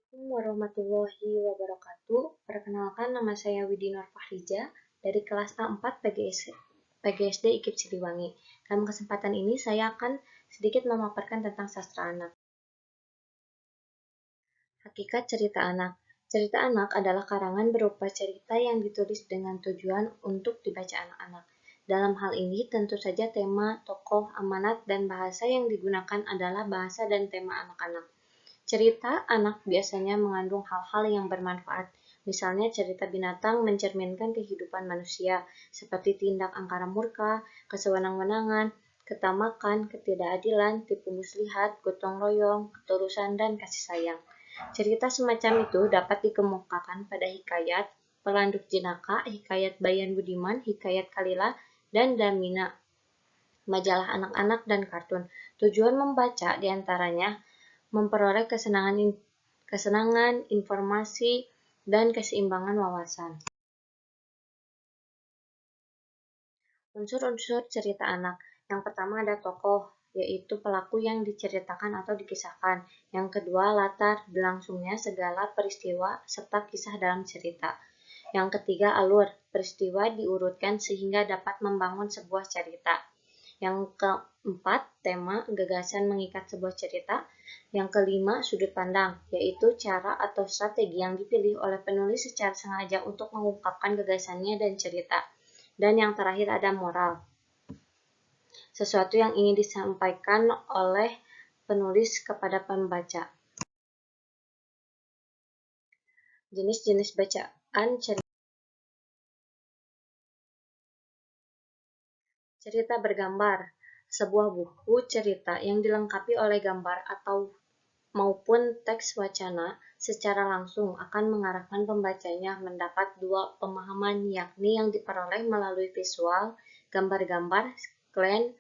Assalamualaikum warahmatullahi wabarakatuh. Perkenalkan, nama saya Widi Nur Fahrija dari kelas A4 PGSD IKIP Siliwangi. Dalam kesempatan ini saya akan sedikit memaparkan tentang sastra anak. Hakikat cerita anak. Cerita anak adalah karangan berupa cerita yang ditulis dengan tujuan untuk dibaca anak-anak. Dalam hal ini tentu saja tema, tokoh, amanat, dan bahasa yang digunakan adalah bahasa dan tema anak-anak. Cerita anak biasanya mengandung hal-hal yang bermanfaat. Misalnya cerita binatang mencerminkan kehidupan manusia, seperti tindak angkara murka, kesewenang-wenangan, ketamakan, ketidakadilan, tipu muslihat, gotong royong, ketulusan, dan kasih sayang. Cerita semacam itu dapat dikemukakan pada hikayat, Pelanduk Jenaka, hikayat Bayan Budiman, hikayat Kalila, dan Damina, majalah anak-anak, dan kartun. Tujuan membaca diantaranya memperoleh kesenangan, informasi, dan keseimbangan wawasan. Unsur-unsur cerita anak. Yang pertama ada tokoh, yaitu pelaku yang diceritakan atau dikisahkan. Yang kedua, latar, berlangsungnya segala peristiwa serta kisah dalam cerita. Yang ketiga, alur, peristiwa diurutkan sehingga dapat membangun sebuah cerita. Yang keempat, tema, gagasan mengikat sebuah cerita. Yang kelima, sudut pandang, yaitu cara atau strategi yang dipilih oleh penulis secara sengaja untuk mengungkapkan gagasannya dan cerita. Dan yang terakhir ada moral, sesuatu yang ingin disampaikan oleh penulis kepada pembaca. Jenis-jenis bacaan cerita. Cerita bergambar, sebuah buku cerita yang dilengkapi oleh gambar atau maupun teks wacana secara langsung akan mengarahkan pembacanya mendapat dua pemahaman, yakni yang diperoleh melalui visual, gambar-gambar, scan,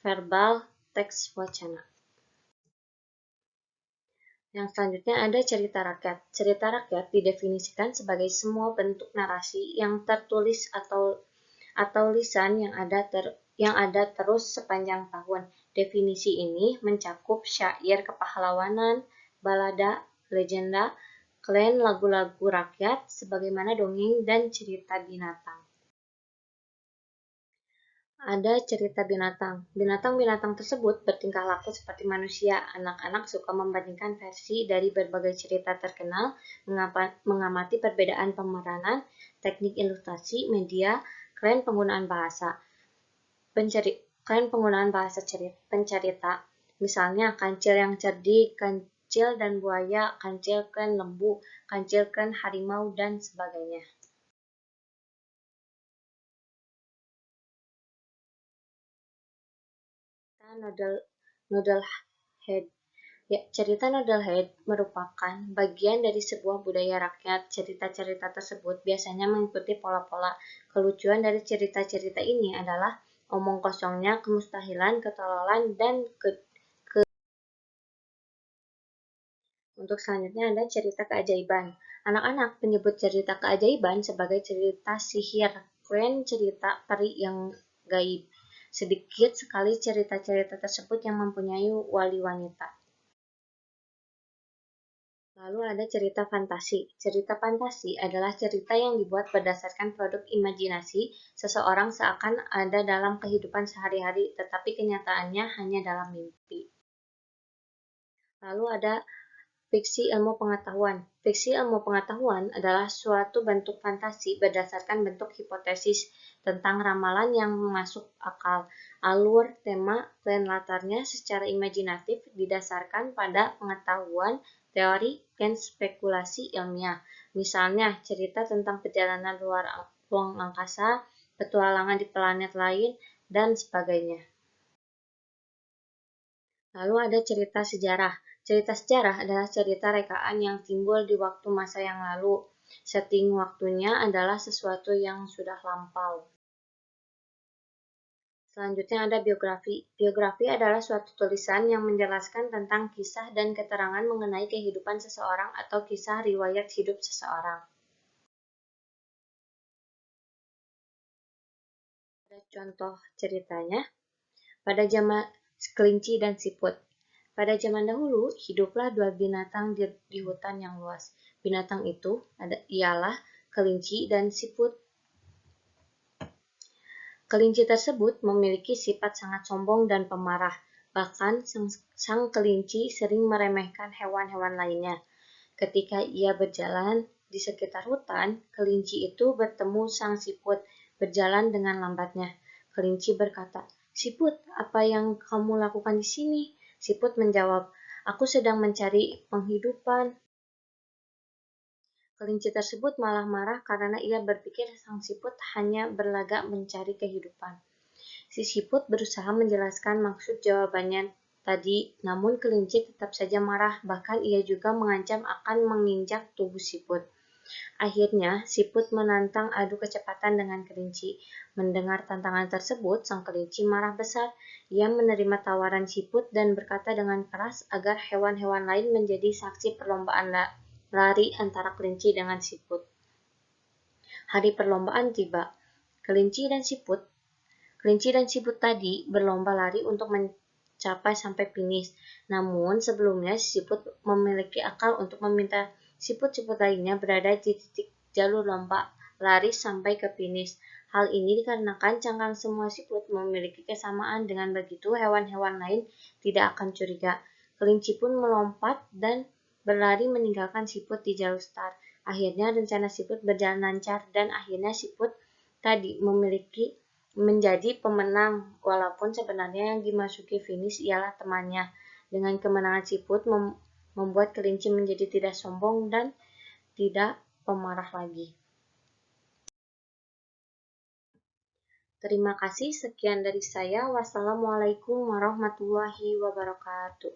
verbal, teks wacana. Yang selanjutnya ada cerita rakyat. Cerita rakyat didefinisikan sebagai semua bentuk narasi yang tertulis atau lisan yang ada terus sepanjang tahun. Definisi ini mencakup syair kepahlawanan, balada, legenda, klan, lagu-lagu rakyat, sebagaimana dongeng dan cerita binatang. Ada cerita binatang. Binatang-binatang tersebut bertingkah laku seperti manusia. Anak-anak suka membandingkan versi dari berbagai cerita terkenal, mengamati perbedaan pemeranan, teknik ilustrasi, media, klan penggunaan bahasa. Klan penggunaan bahasa pencerita. Misalnya, kancil yang cerdik, kancil dan buaya, kancil klan lembu, kancil klan harimau, dan sebagainya. Noodle Head. Ya, cerita Noodlehead merupakan bagian dari sebuah budaya rakyat. Cerita-cerita tersebut biasanya mengikuti pola-pola. Kelucuan dari cerita-cerita ini adalah omong kosongnya, kemustahilan, ketololan, dan Untuk selanjutnya ada cerita keajaiban. Anak-anak menyebut cerita keajaiban sebagai cerita sihir, keren cerita peri yang gaib. Sedikit sekali cerita-cerita tersebut yang mempunyai wali wanita. Lalu ada cerita fantasi. Cerita fantasi adalah cerita yang dibuat berdasarkan produk imajinasi seseorang seakan ada dalam kehidupan sehari-hari, tetapi kenyataannya hanya dalam mimpi. Lalu ada fiksi ilmu pengetahuan. Fiksi ilmu pengetahuan adalah suatu bentuk fantasi berdasarkan bentuk hipotesis tentang ramalan yang masuk akal. Alur, tema, dan latarnya secara imajinatif didasarkan pada pengetahuan, teori, dan spekulasi ilmiah. Misalnya, cerita tentang perjalanan ruang angkasa, petualangan di planet lain, dan sebagainya. Lalu ada cerita sejarah. Cerita sejarah adalah cerita rekaan yang timbul di waktu masa yang lalu. Setting waktunya adalah sesuatu yang sudah lampau. Selanjutnya ada biografi. Biografi adalah suatu tulisan yang menjelaskan tentang kisah dan keterangan mengenai kehidupan seseorang atau kisah riwayat hidup seseorang. Ada contoh ceritanya. Pada zaman Kelinci dan Siput. Pada zaman dahulu, hiduplah dua binatang di hutan yang luas. Binatang itu ialah kelinci dan siput. Kelinci tersebut memiliki sifat sangat sombong dan pemarah. Bahkan sang kelinci sering meremehkan hewan-hewan lainnya. Ketika ia berjalan di sekitar hutan, kelinci itu bertemu sang siput berjalan dengan lambatnya. Kelinci berkata, "Siput, apa yang kamu lakukan di sini?" Siput menjawab, "Aku sedang mencari penghidupan." Kelinci tersebut malah marah karena ia berpikir sang siput hanya berlagak mencari kehidupan. Si siput berusaha menjelaskan maksud jawabannya tadi, namun kelinci tetap saja marah, bahkan ia juga mengancam akan menginjak tubuh siput. Akhirnya, siput menantang adu kecepatan dengan kelinci. Mendengar tantangan tersebut, sang kelinci marah besar. Ia menerima tawaran siput dan berkata dengan keras agar hewan-hewan lain menjadi saksi perlombaan lari antara kelinci dengan siput. Hari perlombaan tiba. Kelinci dan siput tadi berlomba lari untuk mencapai sampai finish. Namun sebelumnya siput memiliki akal untuk meminta siput-siput lainnya berada di titik jalur lomba lari sampai ke finish. Hal ini dikarenakan cangkang semua siput memiliki kesamaan, dengan begitu hewan-hewan lain tidak akan curiga. Kelinci pun melompat dan berlari meninggalkan siput di jalur start. Akhirnya rencana siput berjalan lancar dan akhirnya siput tadi menjadi pemenang, walaupun sebenarnya yang dimasuki finish ialah temannya. Dengan kemenangan siput membuat kelinci menjadi tidak sombong dan tidak pemarah lagi. Terima kasih, sekian dari saya. Wassalamualaikum warahmatullahi wabarakatuh.